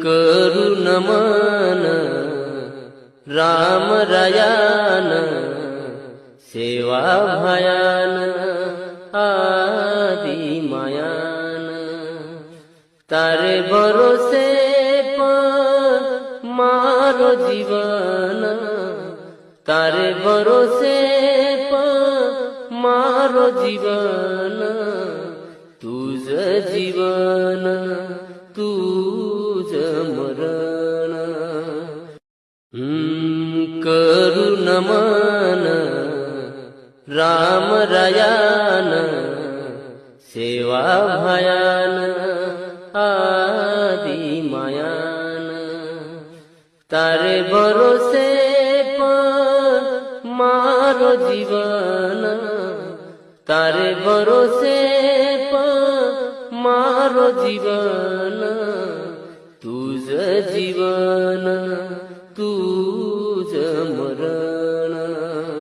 करुण मन राम रायान सेवा भयान आदि मायान तारे भरोसे मारो जीवन तारे भरोसे मारो जीवन तुझ जीवन तुझ मरण करुण मन राम रायान सेवा भयान आदि मायान तारे भरोसे मारो जीवन तारे भरोसे मारो जीवन तुझ जीवन